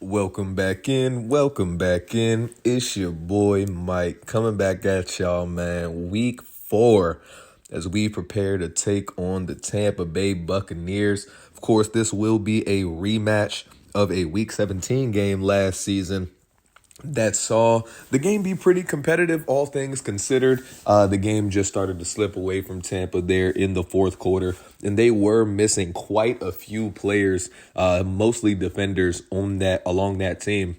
Welcome back in. Welcome back in. It's your boy Mike coming back at y'all, man. Week 4 as we prepare to take on the Tampa Bay Buccaneers. Of course, this will be a rematch of a Week 17 game last season that saw the game be pretty competitive, all things considered. The game just started to slip away from Tampa there in the fourth quarter, and they were missing quite a few players, mostly defenders along that team.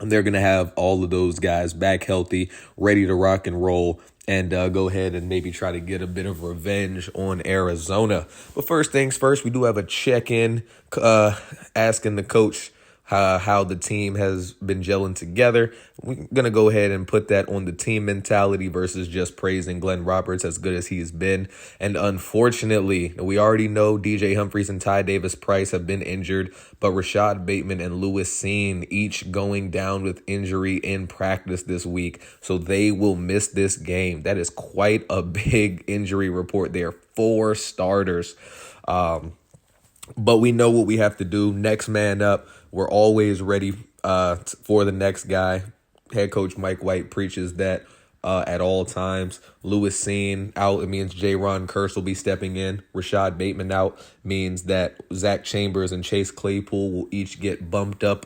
And they're going to have all of those guys back healthy, ready to rock and roll, and go ahead and maybe try to get a bit of revenge on Arizona. But first things first, we do have a check-in asking the coach how the team has been gelling together. We're going to go ahead and put that on the team mentality versus just praising Glenn Roberts as good as he's been. And unfortunately, we already know DJ Humphries and Ty Davis-Price have been injured, but Rashad Bateman and Lewis Seen each going down with injury in practice this week. So they will miss this game. That is quite a big injury report there. 4 starters. But we know what we have to do. Next man up. We're always ready for the next guy. Head coach Mike White preaches that at all times. Lewis Seen out, it means J-Ron Curse will be stepping in. Rashad Bateman out means that Zach Chambers and Chase Claypool will each get bumped up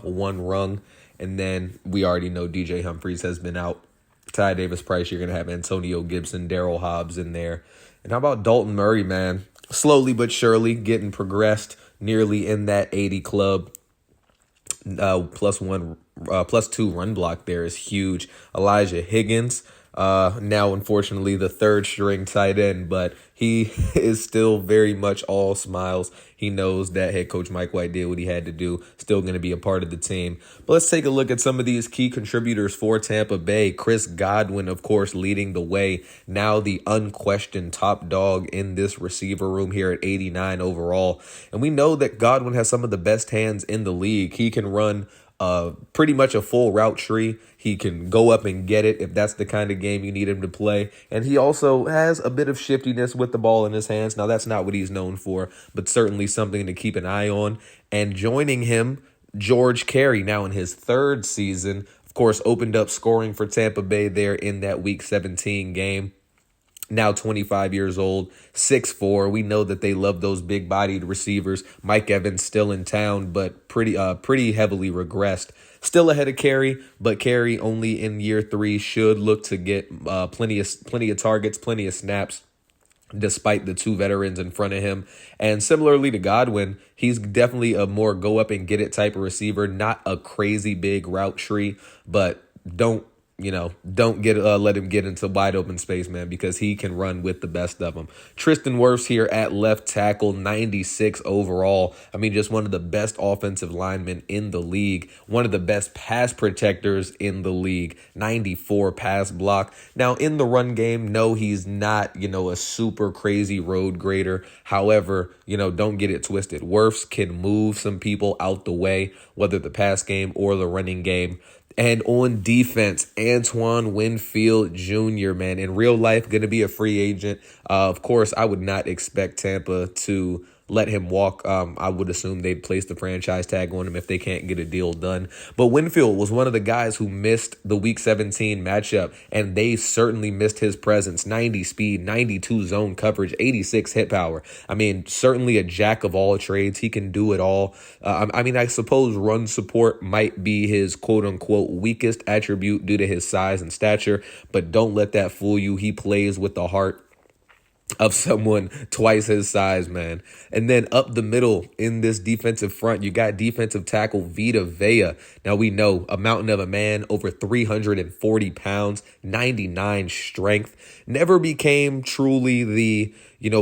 one rung. And then we already know DJ Humphries has been out. Ty Davis-Price, you're going to have Antonio Gibson, Daryl Hobbs in there. And how about Dalton Murray, man? Slowly but surely getting progressed, nearly in that 80 club. Plus 2 run block there is huge. Elijah Higgins, now unfortunately the 3rd string tight end, but he is still very much all smiles. He knows that head coach Mike White did what he had to do, still going to be a part of the team. But let's take a look at some of these key contributors for Tampa Bay. Chris Godwin, of course, leading the way, now the unquestioned top dog in this receiver room here at 89 overall. And we know that Godwin has some of the best hands in the league. He can run pretty much a full route tree. He can go up and get it if that's the kind of game you need him to play. And he also has a bit of shiftiness with the ball in his hands. Now, that's not what he's known for, but certainly something to keep an eye on. And joining him, George Carey, now in his 3rd season, of course, opened up scoring for Tampa Bay there in that Week 17 game. Now 25 years old, 6'4". We know that they love those big-bodied receivers. Mike Evans still in town, but pretty heavily regressed. Still ahead of Carey, but Carey only in year 3 should look to get plenty of targets, plenty of snaps, despite the 2 veterans in front of him. And similarly to Godwin, he's definitely a more go-up-and-get-it type of receiver, not a crazy big route tree, but don't let him get into wide open space, man, because he can run with the best of them. Tristan Wirfs here at left tackle, 96 overall. I mean, just one of the best offensive linemen in the league, one of the best pass protectors in the league, 94 pass block. Now, in the run game, no, he's not, a super crazy road grader. However, don't get it twisted. Wirfs can move some people out the way, whether the pass game or the running game. And on defense, Antoine Winfield Jr., man, in real life, going to be a free agent. Of course, I would not expect Tampa to let him walk. I would assume they'd place the franchise tag on him if they can't get a deal done. But Winfield was one of the guys who missed the Week 17 matchup, and they certainly missed his presence. 90 speed, 92 zone coverage, 86 hit power. I mean, certainly a jack of all trades. He can do it all. I suppose run support might be his quote-unquote weakest attribute due to his size and stature, but don't let that fool you. He plays with the heart of someone twice his size, man. And then up the middle in this defensive front, you got defensive tackle Vita Vea. Now we know a mountain of a man, over 340 pounds, 99 strength. Never became truly the,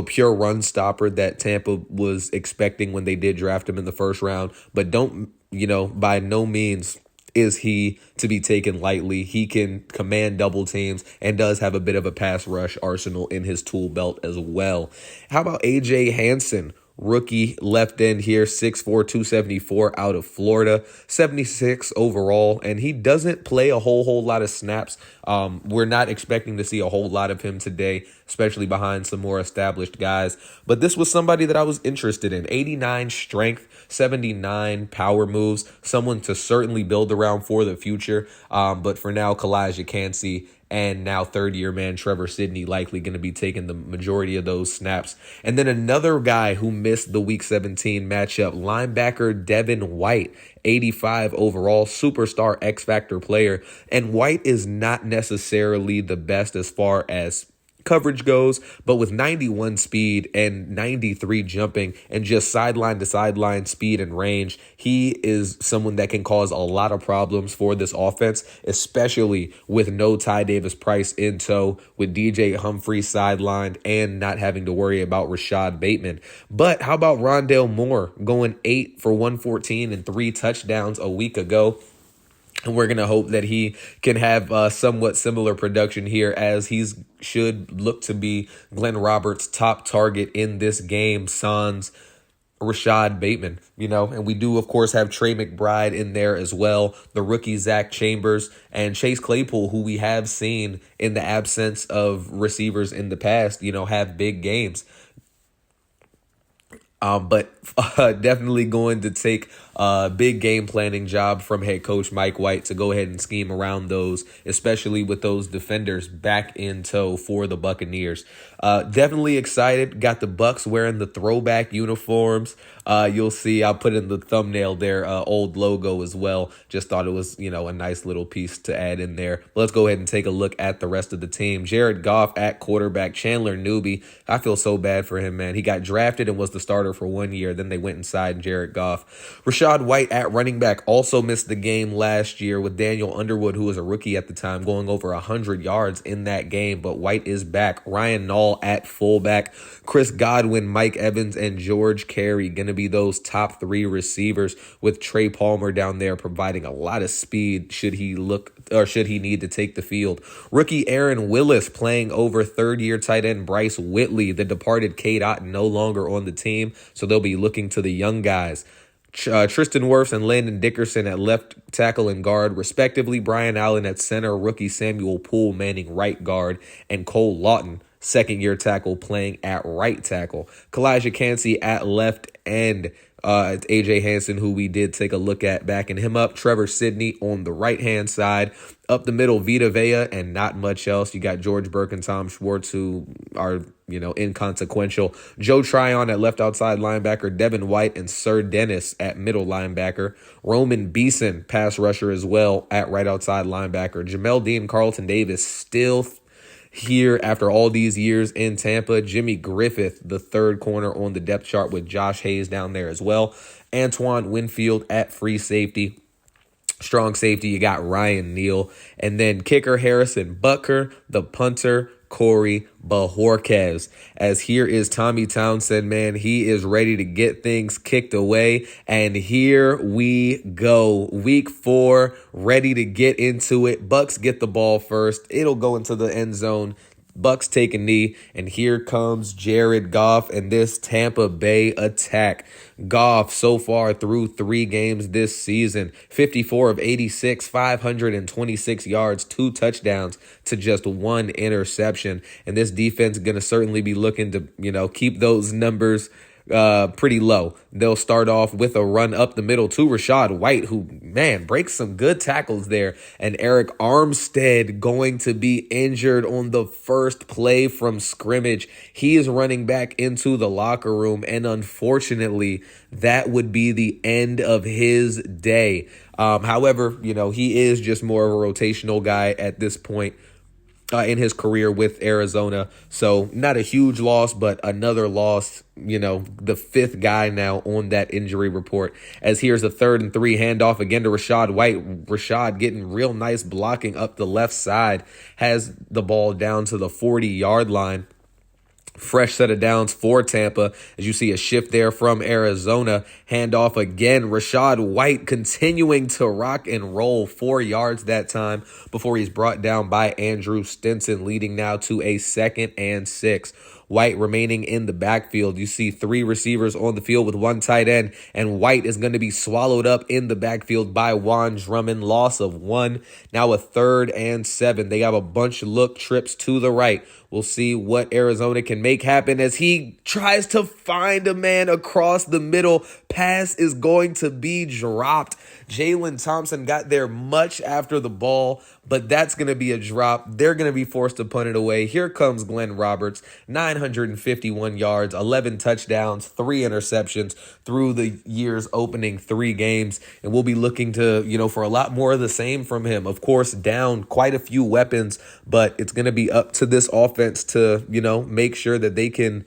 pure run stopper that Tampa was expecting when they did draft him in the first round. But by no means is he to be taken lightly. He can command double teams and does have a bit of a pass rush arsenal in his tool belt as well. How about A.J. Hansen? rookie left end here, 6'4", 274 out of Florida, 76 overall, and he doesn't play a whole lot of snaps. We're not expecting to see a whole lot of him today, especially behind some more established guys. But this was somebody that I was interested in. 89 strength, 79 power moves, someone to certainly build around for the future. But for now, Kalijah Cansey and now third-year man Trevor Sidney likely going to be taking the majority of those snaps. And then another guy who missed the Week 17 matchup, linebacker Devin White, 85 overall, superstar X-Factor player. And White is not necessarily the best as far as coverage goes, but with 91 speed and 93 jumping and just sideline to sideline speed and range, he is someone that can cause a lot of problems for this offense, especially with no Ty Davis Price in tow, with DJ Humphrey sidelined and not having to worry about Rashad Bateman. But how about Rondale Moore going 8 for 114 and 3 touchdowns a week ago? And we're going to hope that he can have somewhat similar production here, as he's should look to be Glenn Roberts' top target in this game, sans Rashad Bateman, and we do, of course, have Trey McBride in there as well, the rookie Zach Chambers, and Chase Claypool, who we have seen in the absence of receivers in the past, have big games. But definitely going to take a big game planning job from head coach Mike White to go ahead and scheme around those, especially with those defenders back in tow for the Buccaneers. Definitely excited. Got the Bucs wearing the throwback uniforms. You'll see, I'll put in the thumbnail their old logo as well. Just thought it was, a nice little piece to add in there. Let's go ahead and take a look at the rest of the team. Jared Goff at quarterback, Chandler Newby. I feel so bad for him, man. He got drafted and was the starter for 1 year. Then they went inside Jared Goff. Rashad White at running back also missed the game last year, with Daniel Underwood, who was a rookie at the time, going over 100 yards in that game. But White is back. Ryan Nall at fullback. Chris Godwin, Mike Evans, and George Carey going to be those top 3 receivers, with Trey Palmer down there providing a lot of speed should he need to take the field. Rookie Aaron Willis playing over third-year tight end Bryce Whitley. The departed Cade Otton no longer on the team, so they'll be looking to the young guys. Tristan Wirfs and Landon Dickerson at left tackle and guard, respectively. Brian Allen at center, rookie Samuel Poole manning right guard, and Cole Lawton, second-year tackle, playing at right tackle. Kalijah Cansey at left end. It's AJ Hansen, who we did take a look at, backing him up. Trevor Sidney on the right-hand side. Up the middle, Vita Vea, and not much else. You got George Burke and Tom Schwartz, who are, inconsequential. Joe Tryon at left outside linebacker. Devin White and Sir Dennis at middle linebacker. Roman Beeson, pass rusher as well, at right outside linebacker. Jamel Dean, Carlton Davis, still here after all these years in Tampa. Jimmy Griffith, the third corner on the depth chart, with Josh Hayes down there as well. Antoine Winfield at free safety. Strong safety, you got Ryan Neal. And then kicker Harrison Butker, the punter Corey Bajorquez. As here is Tommy Townsend, man. He is ready to get things kicked away. And here we go. Week 4, ready to get into it. Bucs get the ball first. It'll go into the end zone. Bucs take a knee, and here comes Jared Goff and this Tampa Bay attack. Goff so far through 3 games this season, 54 of 86, 526 yards, 2 touchdowns to just 1 interception. And this defense is going to certainly be looking to, keep those numbers pretty low. They'll start off with a run up the middle to Rashad White, who, man, breaks some good tackles there. And Eric Armstead going to be injured on the first play from scrimmage. He is running back into the locker room, and unfortunately, that would be the end of his day. However, he is just more of a rotational guy at this point in his career with Arizona. So not a huge loss, but another loss, the 5th guy now on that injury report. As here's a 3rd and 3 handoff again to Rashad White. Rashad getting real nice blocking up the left side, has the ball down to the 40-yard line. Fresh set of downs for Tampa, as you see a shift there from Arizona. Handoff again. Rashad White continuing to rock and roll, 4 yards that time before he's brought down by Andrew Stinson, leading now to a 2nd and 6. White remaining in the backfield. You see 3 receivers on the field with 1 tight end, and White is going to be swallowed up in the backfield by Juan Drummond. Loss of 1. Now a 3rd and 7. They have a bunch of look trips to the right. We'll see what Arizona can make happen as he tries to find a man across the middle. Pass is going to be dropped. Jalen Thompson got there much after the ball, but that's going to be a drop. They're going to be forced to punt it away. Here comes Glenn Roberts, 951 yards, 11 touchdowns, 3 interceptions through the year's opening 3 games. And we'll be looking to, for a lot more of the same from him. Of course, down quite a few weapons, but it's going to be up to this offense to, make sure that they can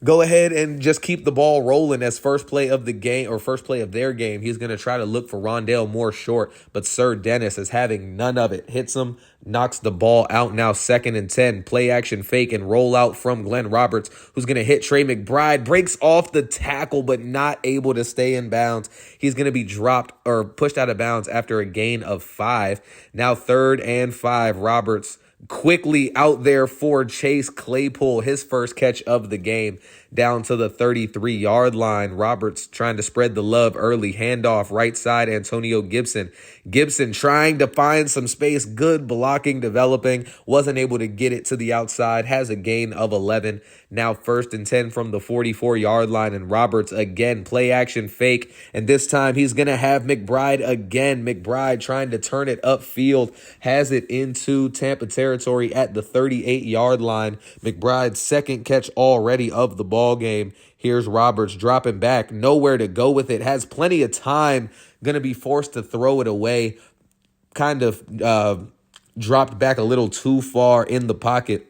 go ahead and just keep the ball rolling as first play of the game or first play of their game. He's going to try to look for Rondale Moore short, but Sir Dennis is having none of it. Hits him, knocks the ball out. Now 2nd and 10. Play action fake and roll out from Glenn Roberts, who's going to hit Trey McBride. Breaks off the tackle, but not able to stay in bounds. He's going to be dropped or pushed out of bounds after a gain of 5. Now 3rd and 5. Roberts quickly out there for Chase Claypool, his first catch of the game, down to the 33-yard line. Roberts trying to spread the love early. Handoff right side, Antonio Gibson. Gibson trying to find some space. Good blocking developing. Wasn't able to get it to the outside. Has a gain of 11. Now 1st and 10 from the 44-yard line. And Roberts again, play action fake. And this time he's going to have McBride again. McBride trying to turn it upfield. Has it into Tampa territory at the 38-yard line. McBride's 2nd catch already of the ball game. Here's Roberts dropping back. Nowhere to go with it. Has plenty of time. Going to be forced to throw it away. Kind of dropped back a little too far in the pocket.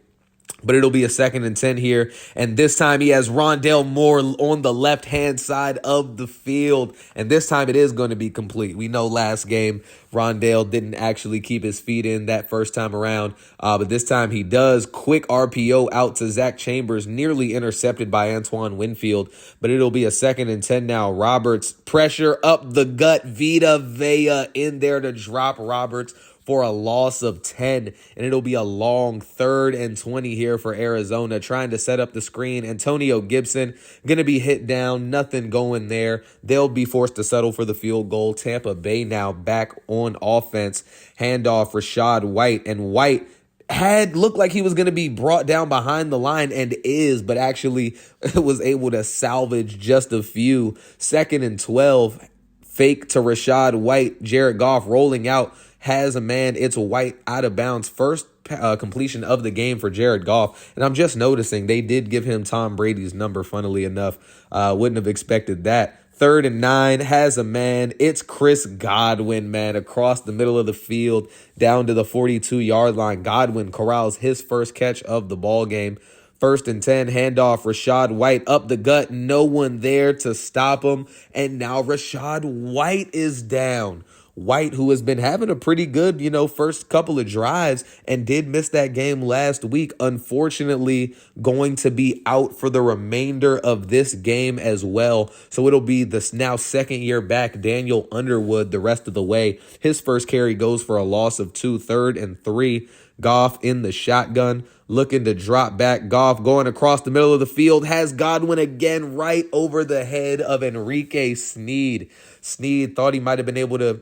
But it'll be a 2nd and 10 here. And this time he has Rondale Moore on the left-hand side of the field. And this time it is going to be complete. We know last game Rondale didn't actually keep his feet in that first time around. But this time he does. Quick RPO out to Zach Chambers, nearly intercepted by Antoine Winfield. But it'll be a 2nd and 10 now. Roberts, pressure up the gut. Vita Vea in there to drop Roberts for a loss of 10, and it'll be a long 3rd and 20 here for Arizona, trying to set up the screen. Antonio Gibson going to be hit down, nothing going there. They'll be forced to settle for the field goal. Tampa Bay now back on offense. Handoff Rachaad White, and White had looked like he was going to be brought down behind the line and is, but actually was able to salvage just a few. 2nd and 12, fake to Rachaad White. Jared Goff rolling out. Has a man. It's White out of bounds. First completion of the game for Jared Goff. And I'm just noticing they did give him Tom Brady's number, funnily enough. Wouldn't have expected that. 3rd and 9, has a man. It's Chris Godwin, man, across the middle of the field down to the 42-yard line. Godwin corrals his first catch of the ball game. 1st and 10, handoff, Rachaad White up the gut. No one there to stop him. And now Rachaad White is down. White, who has been having a pretty good, first couple of drives and did miss that game last week, unfortunately going to be out for the remainder of this game as well. So it'll be this now 2nd year back, Daniel Underwood, the rest of the way. His first carry goes for a loss of 2, 3rd and 3. Goff in the shotgun, looking to drop back. Goff going across the middle of the field, has Godwin again right over the head of Enrique Sneed. Sneed thought he might have been able to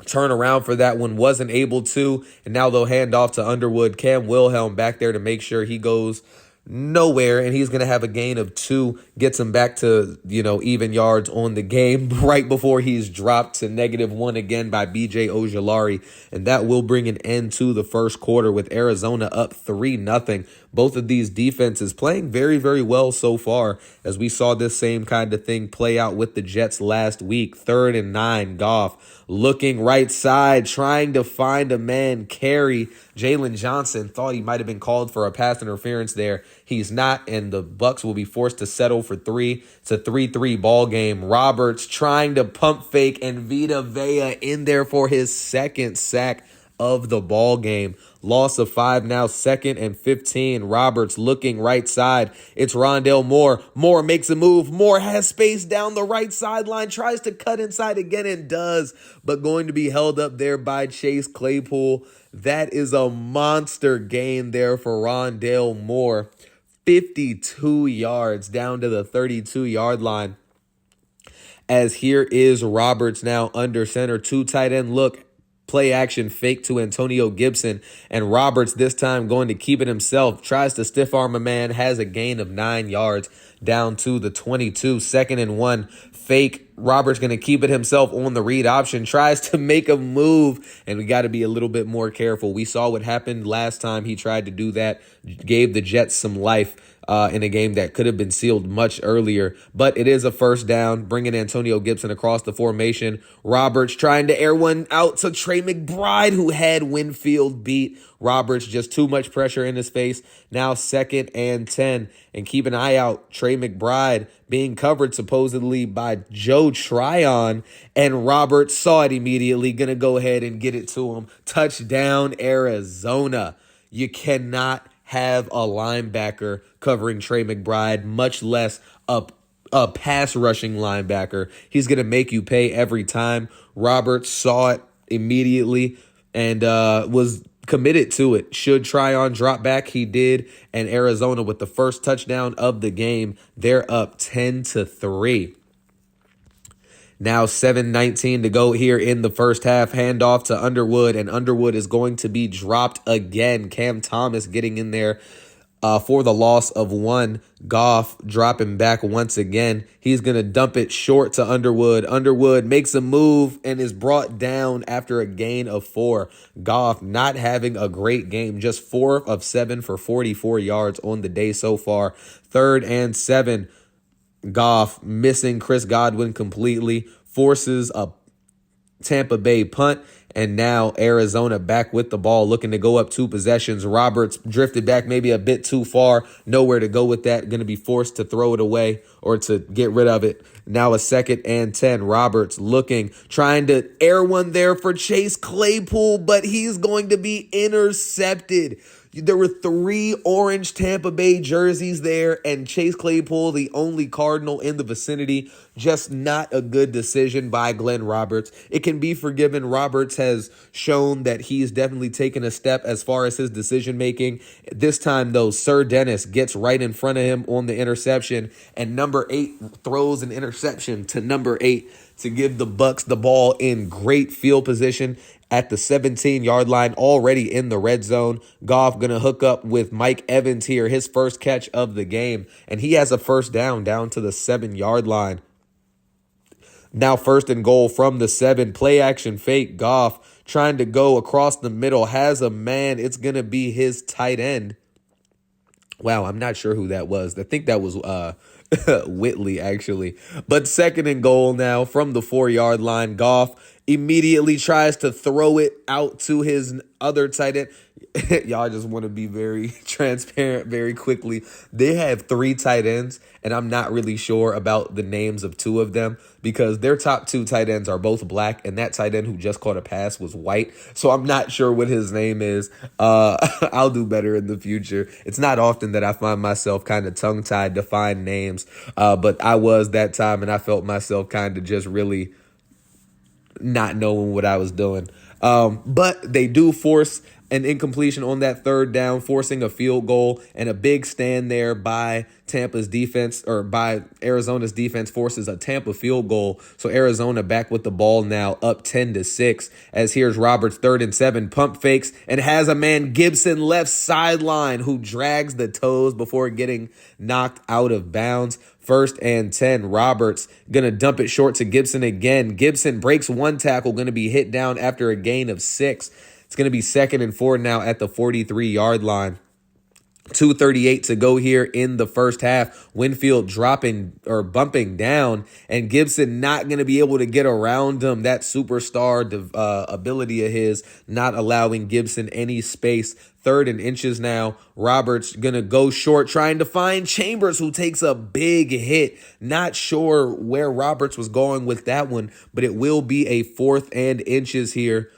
turn around for that one, wasn't able to, and now they'll hand off to Underwood. Cam Wilhelm back there to make sure he goes nowhere, and he's going to have a gain of 2, gets him back to, even yards on the game right before he's dropped to -1 again by BJ Ojulari, and that will bring an end to the first quarter with Arizona up 3-0. Both of these defenses playing very, very well so far, as we saw this same kind of thing play out with the Jets last week. 3rd and 9, Goff looking right side, trying to find a man carry. Jalen Johnson thought he might have been called for a pass interference there. He's not, and the Bucs will be forced to settle for 3. It's a 3-3 ball game. Roberts trying to pump fake, and Vita Vea in there for his 2nd sack of the ball game. Loss of 5 now, 2nd and 15. Roberts looking right side. It's Rondale Moore. Moore makes a move. Moore has space down the right sideline. Tries to cut inside again and does, but going to be held up there by Chase Claypool. That is a monster gain there for Rondale Moore. 52 yards down to the 32-yard line. As here is Roberts now under center, two tight end look. Play action fake to Antonio Gibson, and Roberts this time going to keep it himself. Tries to stiff arm a man, has a gain of 9 yards down to the 22. 2nd and 1. Fake. Roberts going to keep it himself on the read option. Tries to make a move, and we got to be a little bit more careful. We saw what happened last time he tried to do that. Gave the Jets some life in a game that could have been sealed much earlier. But it is a first down, bringing Antonio Gibson across the formation. Roberts trying to air one out to Trey McBride, who had Winfield beat. Roberts just too much pressure in his face. Now 2nd and 10. And keep an eye out. Trey McBride being covered supposedly by Joe Tryon. And Roberts saw it immediately. Going to go ahead and get it to him. Touchdown, Arizona. You cannot have a linebacker covering Trey McBride, much less a pass rushing linebacker. He's going to make you pay every time. Roberts saw it immediately and was committed to it. Should Tryon drop back, he did. And Arizona with the first touchdown of the game, they're up 10-3. Now 7:19 to go here in the first half. Handoff to Underwood, and Underwood is going to be dropped again. Cam Thomas getting in there for the loss of 1. Goff dropping back once again. He's going to dump it short to Underwood. Underwood makes a move and is brought down after a gain of 4. Goff not having a great game. Just 4 of 7 for 44 yards on the day so far. 3rd and 7. Goff missing Chris Godwin completely, forces a Tampa Bay punt, and now Arizona back with the ball, looking to go up 2 possessions. Roberts drifted back maybe a bit too far, nowhere to go with that, going to be forced to throw it away or to get rid of it. Now a 2nd and 10. Roberts looking, trying to air one there for Chase Claypool, but he's going to be intercepted. There were 3 orange Tampa Bay jerseys there, and Chase Claypool, the only Cardinal in the vicinity. Just not a good decision by Glenn Roberts. It can be forgiven. Roberts has shown that he's definitely taken a step as far as his decision making. This time, though, Sir Dennis gets right in front of him on the interception, and number 8 throws an interception to number 8 to give the Bucs the ball in great field position at the 17-yard line, already in the red zone. Goff going to hook up with Mike Evans here, his first catch of the game, and he has a first down to the 7-yard line. Now 1st and goal from the 7. Play action fake. Goff trying to go across the middle, has a man. It's going to be his tight end. Wow, I'm not sure who that was. I think that was Whitley, actually. But 2nd and goal now from the 4-yard line. Goff immediately tries to throw it out to his other tight end. Y'all just want to be very transparent very quickly. They have 3 tight ends, and I'm not really sure about the names of 2 of them because their top 2 tight ends are both black, and that tight end who just caught a pass was white. So I'm not sure what his name is. I'll do better in the future. It's not often that I find myself kind of tongue-tied to find names, but I was that time, and I felt myself kind of just really not knowing what I was doing. But they do force an incompletion on that 3rd down, forcing a field goal, and a big stand there by Tampa's defense, or by Arizona's defense, forces a Tampa field goal. So Arizona back with the ball now, up 10-6. As here's Roberts, 3rd and 7, pump fakes and has a man Gibson left sideline who drags the toes before getting knocked out of bounds. 1st and 10. Roberts going to dump it short to Gibson again. Gibson breaks 1 tackle, going to be hit down after a gain of 6. It's going to be 2nd and 4 now at the 43-yard line. 2:38 to go here in the first half. Winfield bumping down, and Gibson not going to be able to get around him. That superstar ability of his, not allowing Gibson any space. 3rd and inches now. Roberts going to go short, trying to find Chambers, who takes a big hit. Not sure where Roberts was going with that one, but it will be a 4th and inches here.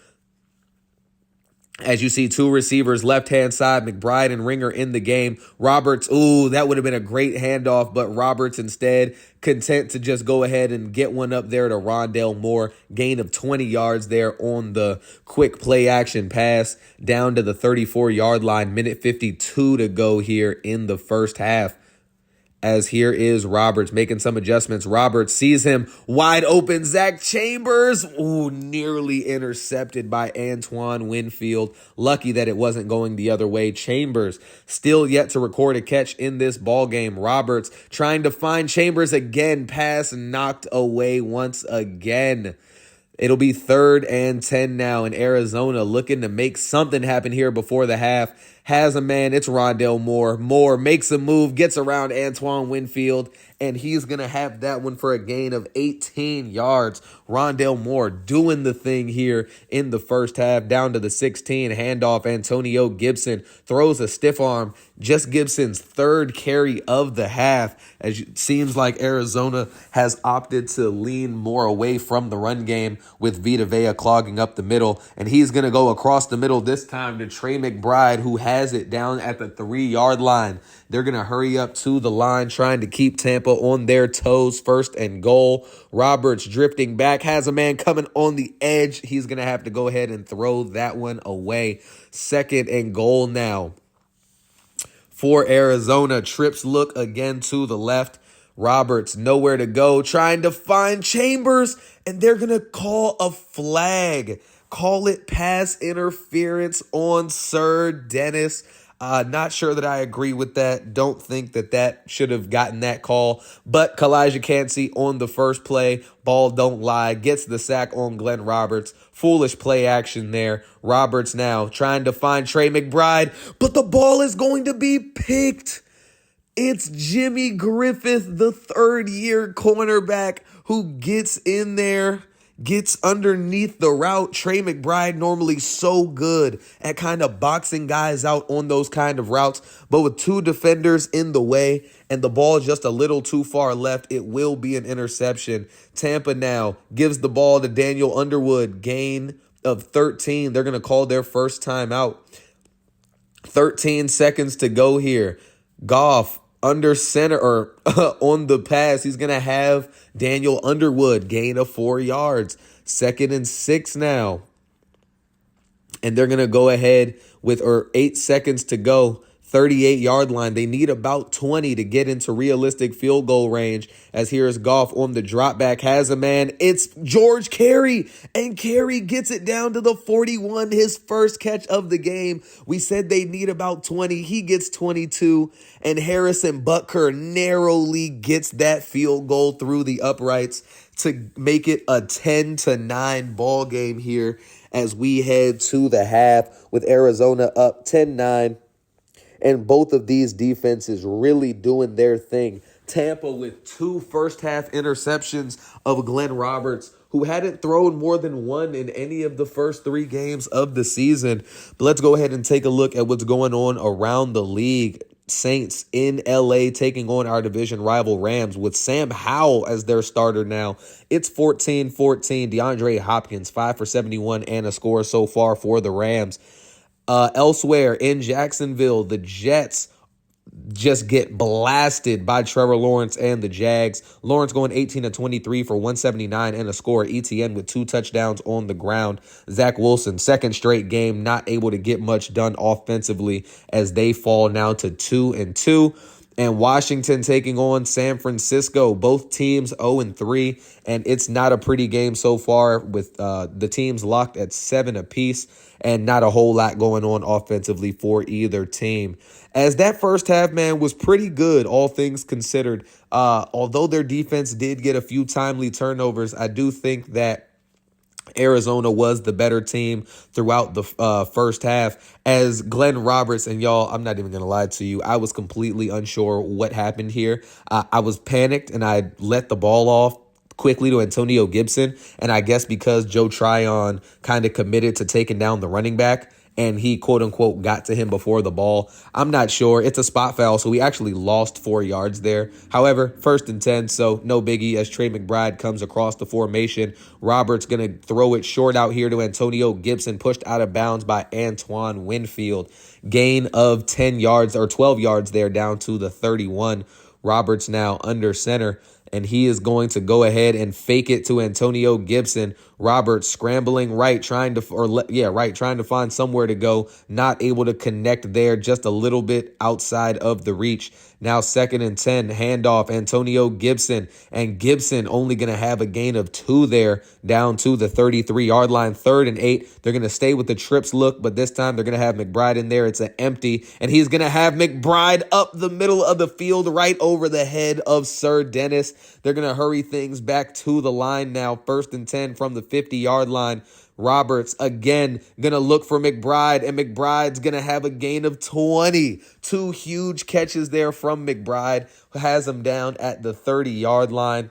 As you see, two receivers, left-hand side, McBride and Ringer in the game. Roberts, ooh, that would have been a great handoff, but Roberts instead content to just go ahead and get one up there to Rondale Moore. Gain of 20 yards there on the quick play action pass down to the 34-yard line. Minute 52 to go here in the first half. As here is Roberts making some adjustments. Roberts sees him wide open. Zach Chambers, ooh, nearly intercepted by Antoine Winfield. Lucky that it wasn't going the other way. Chambers still yet to record a catch in this ball game. Roberts trying to find Chambers again. Pass knocked away once again. It'll be 3rd and 10 now, in Arizona looking to make something happen here before the half. Has a man, it's Rondale Moore. Moore makes a move, gets around Antoine Winfield, and he's going to have that one for a gain of 18 yards. Rondale Moore doing the thing here in the first half, down to the 16. Handoff, Antonio Gibson throws a stiff arm. Just Gibson's 3rd carry of the half, as it seems like Arizona has opted to lean more away from the run game with Vita Vea clogging up the middle. And he's going to go across the middle this time to Trey McBride, who has it down at the 3-yard line. They're going to hurry up to the line, trying to keep Tampa on their toes. 1st and goal. Roberts drifting back, has a man coming on the edge. He's going to have to go ahead and throw that one away. 2nd and goal now for Arizona. Trips look again to the left. Roberts nowhere to go, trying to find Chambers, and they're going to call a flag. Call it pass interference on Sir Dennis. Not sure that I agree with that. Don't think that that should have gotten that call. But Kalijah Cansey on the first play, ball don't lie, gets the sack on Glenn Roberts. Foolish play action there. Roberts now trying to find Trey McBride, but the ball is going to be picked. It's Jimmy Griffith, the 3rd-year cornerback, who gets in there, gets underneath the route. Trey McBride normally so good at kind of boxing guys out on those kind of routes, but with 2 defenders in the way and the ball just a little too far left, it will be an interception. Tampa now gives the ball to Daniel Underwood, gain of 13. They're going to call their first timeout. 13 seconds to go here. Goff under center or on the pass. He's going to have Daniel Underwood gain of 4 yards. 2nd and 6 now. And they're going to go ahead with 8 seconds to go. 38-yard line. They need about 20 to get into realistic field goal range. As here's Goff on the drop back, has a man. It's George Carey, and Carey gets it down to the 41, his first catch of the game. We said they need about 20. He gets 22, and Harrison Butker narrowly gets that field goal through the uprights to make it a 10-9 ball game here as we head to the half with Arizona up 10-9. And both of these defenses really doing their thing. Tampa with 2 first-half interceptions of Glenn Roberts, who hadn't thrown more than 1 in any of the first 3 games of the season. But let's go ahead and take a look at what's going on around the league. Saints in LA taking on our division rival Rams with Sam Howell as their starter now. It's 14-14. DeAndre Hopkins, 5 for 71 and a score so far for the Rams. Elsewhere in Jacksonville, the Jets just get blasted by Trevor Lawrence and the Jags. Lawrence going 18-23 for 179 and a score. ETN with 2 touchdowns on the ground. Zach Wilson, 2nd straight game, not able to get much done offensively as they fall now to 2-2. And Washington taking on San Francisco. Both teams 0-3, and it's not a pretty game so far with the teams locked at 7 apiece and not a whole lot going on offensively for either team. As that first half, man, was pretty good, all things considered. Although their defense did get a few timely turnovers, I do think that Arizona was the better team throughout the first half. As Glenn Roberts, and y'all, I'm not even going to lie to you, I was completely unsure what happened here. I was panicked, and I let the ball off quickly to Antonio Gibson, and I guess because Joe Tryon kind of committed to taking down the running back, and he quote unquote got to him before the ball. I'm not sure. It's a spot foul, so we actually lost 4 yards there. However, 1st and 10, so no biggie as Trey McBride comes across the formation. Roberts going to throw it short out here to Antonio Gibson, pushed out of bounds by Antoine Winfield. Gain of 10 yards or 12 yards there down to the 31. Roberts now under center, and he is going to go ahead and fake it to Antonio Gibson. Roberts scrambling right, trying to find somewhere to go. Not able to connect there, just a little bit outside of the reach. Now 2nd and 10, handoff, Antonio Gibson, and Gibson only going to have a gain of 2 there down to the 33-yard line. 3rd and 8, they're going to stay with the trips look, but this time they're going to have McBride in there. It's an empty, and he's going to have McBride up the middle of the field right over the head of Sir Dennis. They're going to hurry things back to the line now. 1st and 10 from the 50-yard line. Roberts again going to look for McBride, and McBride's going to have a gain of 20. 2 huge catches there from McBride, who has him down at the 30-yard line.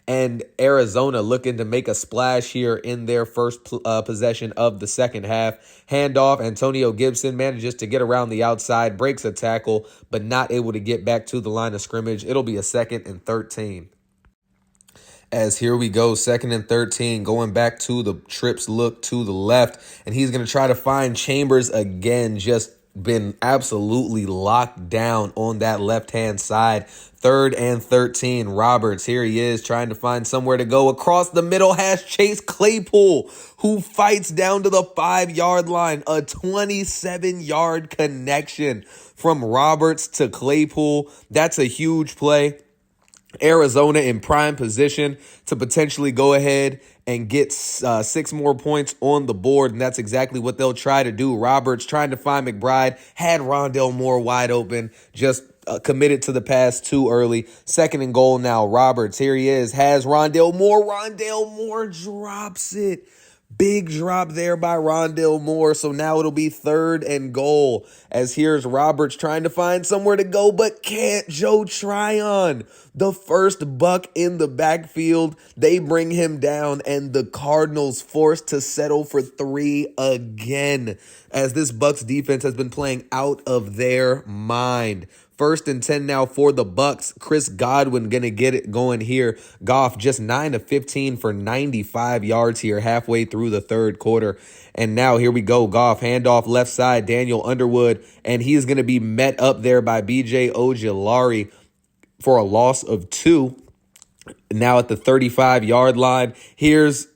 And Arizona looking to make a splash here in their first possession of the second half. Handoff, Antonio Gibson manages to get around the outside, breaks a tackle, but not able to get back to the line of scrimmage. It'll be a 2nd and 13. As here we go, 2nd and 13, going back to the trips look to the left, and he's going to try to find Chambers again, just been absolutely locked down on that left-hand side. 3rd and 13, Roberts, here he is trying to find somewhere to go. Across the middle has Chase Claypool, who fights down to the 5-yard line. A 27-yard connection from Roberts to Claypool. That's a huge play. Arizona in prime position to potentially go ahead and get 6 more points on the board, and that's exactly what they'll try to do. Roberts trying to find McBride, had Rondale Moore wide open, just committed to the pass too early. 2nd and goal now. Roberts, here he is, has Rondale Moore. Rondale Moore drops it. Big drop there by Rondale Moore. So now it'll be 3rd and goal, as here's Roberts trying to find somewhere to go, but can't. Joe Tryon, the first buck in the backfield. They bring him down, and the Cardinals forced to settle for 3 again, as this Bucs defense has been playing out of their mind. 1st and 10 now for the Bucs. Chris Godwin going to get it going here. Goff just 9 of 15 for 95 yards here halfway through the 3rd quarter. And now here we go. Goff, handoff left side, Daniel Underwood, and he's going to be met up there by B.J. Ojulari for a loss of 2. Now at the 35-yard line, here's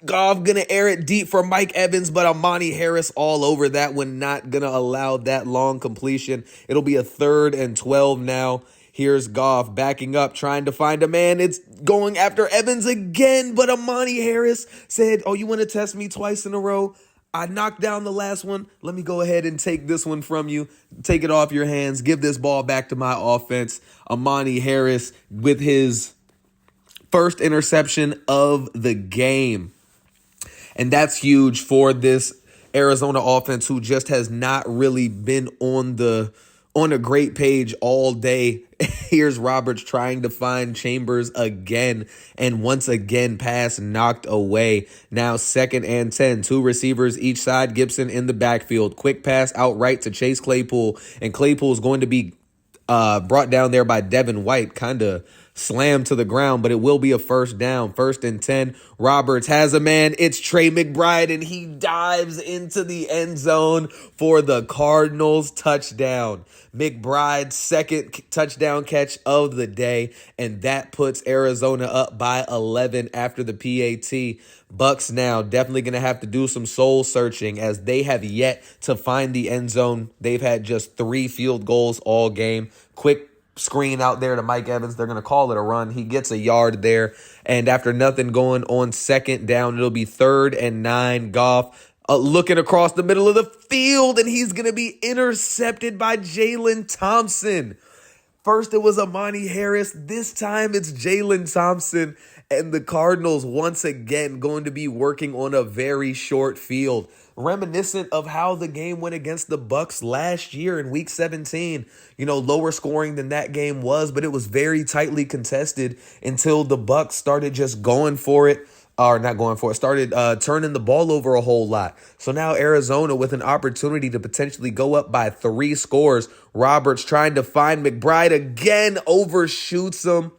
Goff going to air it deep for Mike Evans, but Amani Harris all over that one, not going to allow that long completion. It'll be a 3rd and 12 now. Here's Goff backing up, trying to find a man. It's going after Evans again, but Amani Harris said, "Oh, you want to test me twice in a row? I knocked down the last one. Let me go ahead and take this one from you. Take it off your hands. Give this ball back to my offense." Amani Harris with his first interception of the game. And that's huge for this Arizona offense, who just has not really been on a great page all day. Here's Roberts trying to find Chambers again, and once again pass knocked away. Now 2nd and 10, 2 receivers each side. Gibson in the backfield. Quick pass outright to Chase Claypool, and Claypool is going to be brought down there by Devin White, kind of slammed to the ground, but it will be a 1st down. 1st and 10. Roberts has a man. It's Trey McBride, and he dives into the end zone for the Cardinals touchdown. McBride's 2nd touchdown catch of the day, and that puts Arizona up by 11 after the PAT. Bucs now definitely going to have to do some soul searching, as they have yet to find the end zone. They've had just 3 field goals all game. Quick screen out there to Mike Evans. They're going to call it a run. He gets a yard there. And after nothing going on 2nd down, it'll be 3rd and 9. Goff looking across the middle of the field, and he's going to be intercepted by Jalen Thompson. First it was Amani Harris. This time it's Jalen Thompson. And the Cardinals once again going to be working on a very short field, reminiscent of how the game went against the Bucs last year in Week 17. Lower scoring than that game was, but it was very tightly contested until the Bucs started just going for it. Or not going for it, started turning the ball over a whole lot. So now Arizona with an opportunity to potentially go up by 3 scores. Roberts trying to find McBride again, overshoots him.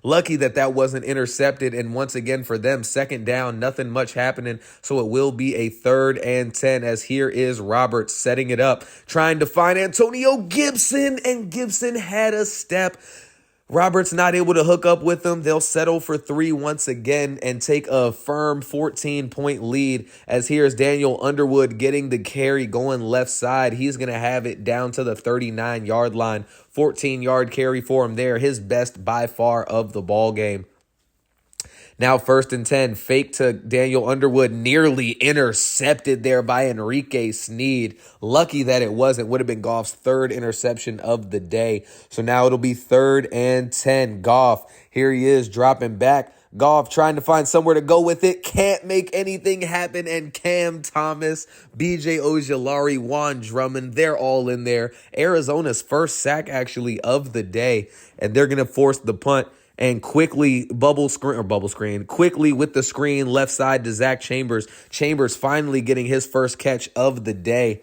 Lucky that that wasn't intercepted. And once again for them, second down, nothing much happening. So it will be a 3rd and 10 as here is Roberts setting it up, trying to find Antonio Gibson, and Gibson had a step. Roberts not able to hook up with them. They'll settle for 3 once again and take a firm 14-point lead as here's Daniel Underwood getting the carry going left side. He's going to have it down to the 39-yard line. 14-yard carry for him there. His best by far of the ball game. Now 1st and 10, fake to Daniel Underwood, nearly intercepted there by Enrique Sneed. Lucky that it wasn't. Would have been Goff's 3rd interception of the day. So now it'll be 3rd and 10. Goff, here he is dropping back. Goff trying to find somewhere to go with it. Can't make anything happen. And Cam Thomas, B.J. Ojulari, Juan Drummond, they're all in there. Arizona's first sack actually of the day. And they're going to force the punt. And quickly quickly with the screen left side to Zach Chambers. Chambers finally getting his first catch of the day.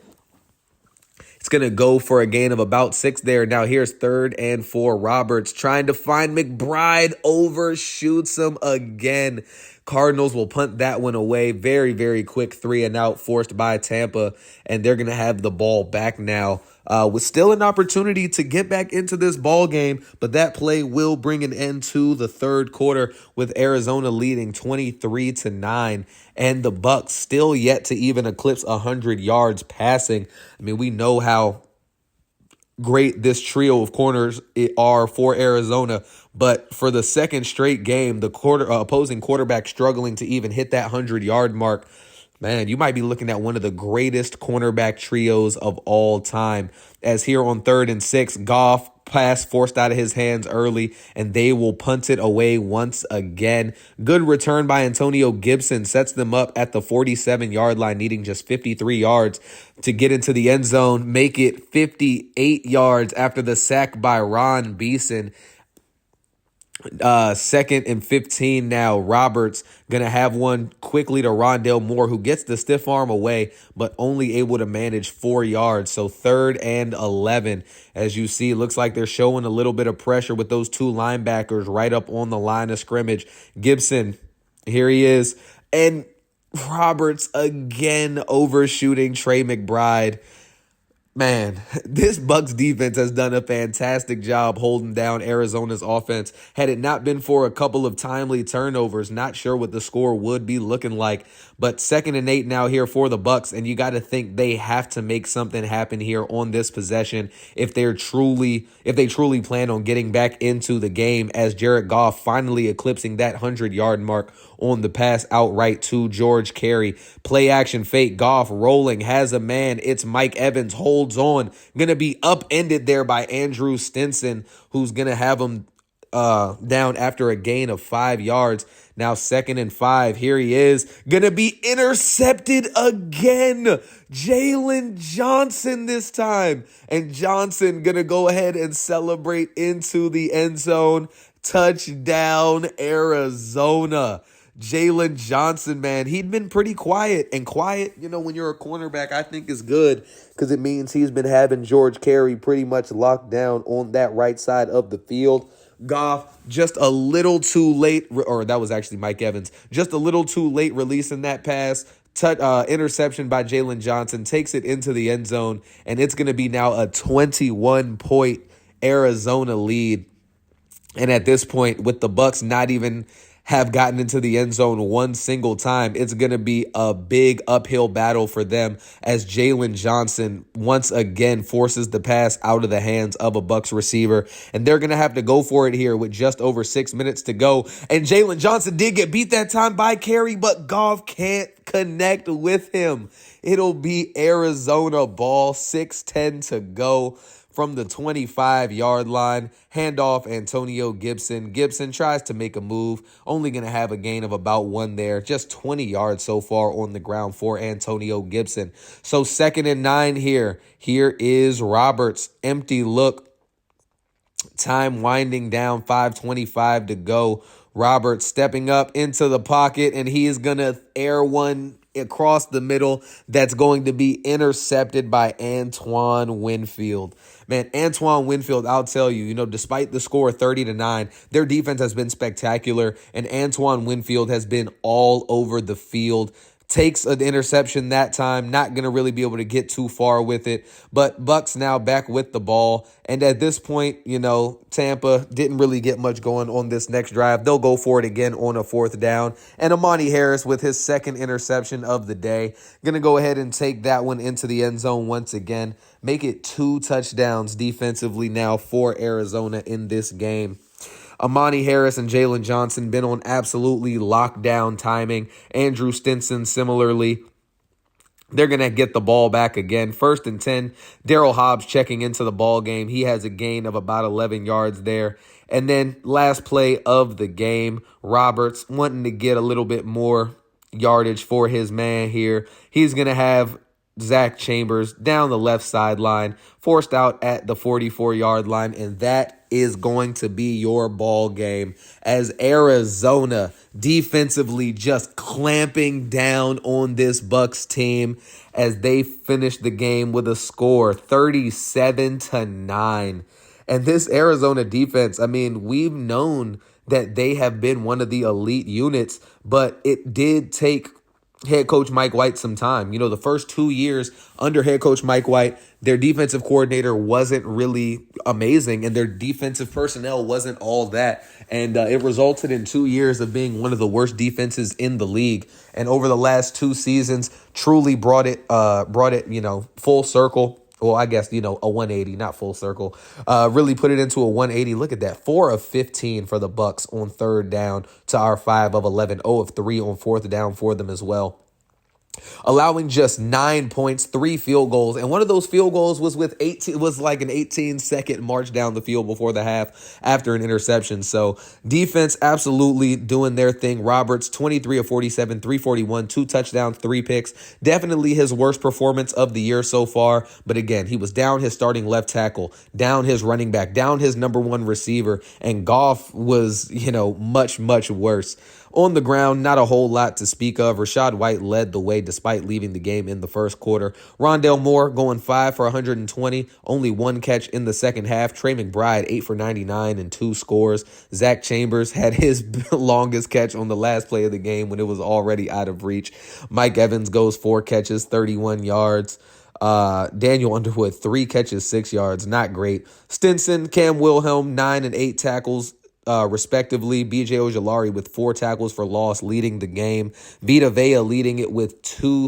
It's going to go for a gain of about 6 there. Now here's 3rd and 4. Roberts trying to find McBride, overshoots him again. Cardinals will punt that one away. Very, very quick 3 and out forced by Tampa. And they're going to have the ball back now. With still an opportunity to get back into this ball game, but that play will bring an end to the 3rd quarter with Arizona leading 23-9, and the Bucs still yet to even eclipse 100 yards passing. I mean, we know how great this trio of corners are for Arizona, but for the 2nd straight game, the opposing quarterback struggling to even hit that 100-yard mark. Man, you might be looking at one of the greatest cornerback trios of all time. As here on 3rd and 6, Goff pass forced out of his hands early, and they will punt it away once again. Good return by Antonio Gibson sets them up at the 47-yard line, needing just 53 yards to get into the end zone, make it 58 yards after the sack by Ron Beeson. 2nd and 15 now. Roberts going to have one quickly to Rondale Moore, who gets the stiff arm away, but only able to manage 4 yards. So 3rd and 11. As you see, looks like they're showing a little bit of pressure with those 2 linebackers right up on the line of scrimmage. Gibson, here he is. And Roberts again overshooting Trey McBride. Man, this Bucs defense has done a fantastic job holding down Arizona's offense. Had it not been for a couple of timely turnovers, not sure what the score would be looking like. But 2nd and 8 now here for the Bucs, and you got to think they have to make something happen here on this possession if they truly plan on getting back into the game, as Jared Goff finally eclipsing that 100-yard mark on the pass outright to George Carey. Play action fake. Goff rolling, has a man. It's Mike Evans, holds on. Going to be upended there by Andrew Stinson, who's going to have him down after a gain of 5 yards. Now 2nd and 5. Here he is. Going to be intercepted again. Jalen Johnson this time. And Johnson going to go ahead and celebrate into the end zone. Touchdown, Arizona. Jalen Johnson, man, he'd been pretty quiet. And quiet, when you're a cornerback, I think is good because it means he's been having George Carey pretty much locked down on that right side of the field. Goff just a little too late, or that was actually Mike Evans, just a little too late releasing that pass. Interception by Jalen Johnson takes it into the end zone, and it's going to be now a 21-point Arizona lead. And at this point, with the Bucs not even have gotten into the end zone one single time, it's going to be a big uphill battle for them as Jalen Johnson once again forces the pass out of the hands of a Bucs receiver. And they're going to have to go for it here with just over 6 minutes to go. And Jalen Johnson did get beat that time by Carey, but Goff can't connect with him. It'll be Arizona ball, 6:10 to go. From the 25-yard line, handoff Antonio Gibson. Gibson tries to make a move, only going to have a gain of about 1 there. Just 20 yards so far on the ground for Antonio Gibson. So 2nd and 9 here. Here is Roberts. Empty look. Time winding down, 5:25 to go. Roberts stepping up into the pocket, and he is going to air one across the middle that's going to be intercepted by Antoine Winfield. Man, Antoine Winfield, I'll tell you, despite the score 30-9, their defense has been spectacular, and Antoine Winfield has been all over the field. Takes an interception that time, not going to really be able to get too far with it. But Bucks now back with the ball. And at this point, Tampa didn't really get much going on this next drive. They'll go for it again on a 4th down. And Amani Harris with his 2nd interception of the day. Going to go ahead and take that one into the end zone once again. Make it 2 touchdowns defensively now for Arizona in this game. Amani Harris and Jalen Johnson been on absolutely lockdown timing. Andrew Stinson similarly. They're going to get the ball back again. 1st and 10. Darryl Hobbs checking into the ball game. He has a gain of about 11 yards there. And then last play of the game, Roberts wanting to get a little bit more yardage for his man here. He's going to have Zach Chambers down the left sideline, forced out at the 44-yard line, and that is going to be your ball game as Arizona defensively just clamping down on this Bucks team as they finish the game with a score 37-9. And this Arizona defense, we've known that they have been one of the elite units, but it did take head coach Mike White some time. The first 2 years under head coach Mike White, their defensive coordinator wasn't really amazing and their defensive personnel wasn't all that. And it resulted in 2 years of being one of the worst defenses in the league. And over the last 2 seasons, truly brought it, full circle. Well, I guess, a 180, not full circle. Really put it into a 180. Look at that. 4 of 15 for the Bucks on 3rd down to our 5 of 11. 0 of 3 on 4th down for them as well. Allowing just 9 points, 3 field goals. And one of those field goals was like an 18-second march down the field before the half after an interception. So defense absolutely doing their thing. Roberts, 23 of 47, 341, 2 touchdowns, 3 picks. Definitely his worst performance of the year so far. But again, he was down his starting left tackle, down his running back, down his number 1 receiver. And Goff was, much, much worse. On the ground, not a whole lot to speak of. Rachaad White led the way despite leaving the game in the first quarter. Rondale Moore going 5 for 120, only 1 catch in the second half. Trey McBride 8 for 99 and 2 scores. Zach Chambers had his longest catch on the last play of the game when it was already out of reach. Mike Evans goes 4 catches, 31 yards. Daniel Underwood 3 catches, 6 yards. Not great. Stinson, Cam Wilhelm 9 and 8 tackles. Respectively. BJ Ojolari with 4 tackles for loss leading the game. Vita Vea leading it with 2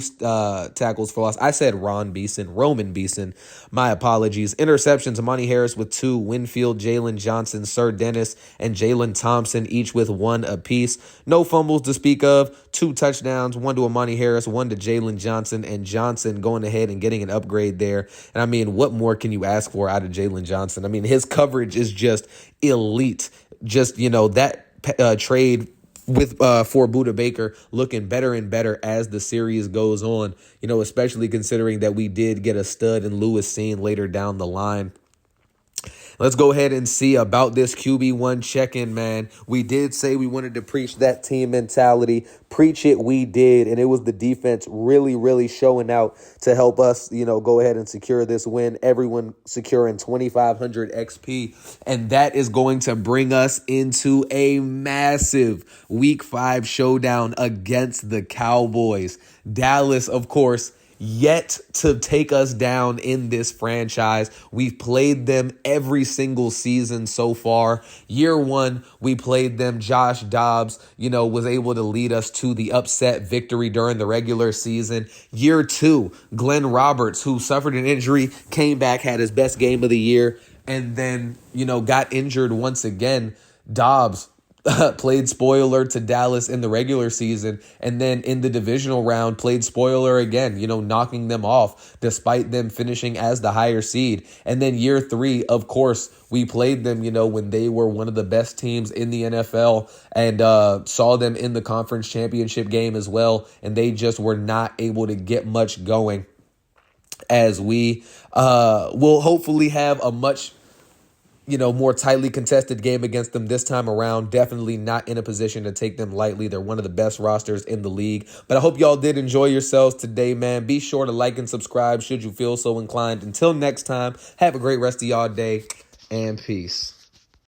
tackles for loss. I said Roman Beeson. My apologies. Interceptions, Amani Harris with 2, Winfield, Jalen Johnson, Sir Dennis, and Jalen Thompson, each with 1 apiece. No fumbles to speak of. 2 touchdowns, 1 to Amani Harris, 1 to Jalen Johnson, and Johnson going ahead and getting an upgrade there. And what more can you ask for out of Jalen Johnson? His coverage is just elite. Just, that trade with for Budda Baker looking better and better as the series goes on, especially considering that we did get a stud in Lewis Seen later down the line. Let's go ahead and see about this QB1 check-in, man. We did say we wanted to preach that team mentality. Preach it, we did. And it was the defense really, really showing out to help us, go ahead and secure this win. Everyone securing 2,500 XP. And that is going to bring us into a massive Week 5 showdown against the Cowboys. Dallas, of course, yet to take us down in this franchise. We've played them every single season so far. Year 1, we played them. Josh Dobbs, was able to lead us to the upset victory during the regular season. Year 2, Glenn Roberts, who suffered an injury, came back, had his best game of the year, and then, got injured once again. Dobbs played spoiler to Dallas in the regular season, and then in the divisional round played spoiler again, knocking them off despite them finishing as the higher seed. And then year 3, of course, we played them, when they were one of the best teams in the NFL, and saw them in the conference championship game as well, and they just were not able to get much going, as we will hopefully have a much more tightly contested game against them this time around. Definitely not in a position to take them lightly. They're one of the best rosters in the league. But I hope y'all did enjoy yourselves today, man. Be sure to like and subscribe should you feel so inclined. Until next time, have a great rest of y'all day, and peace.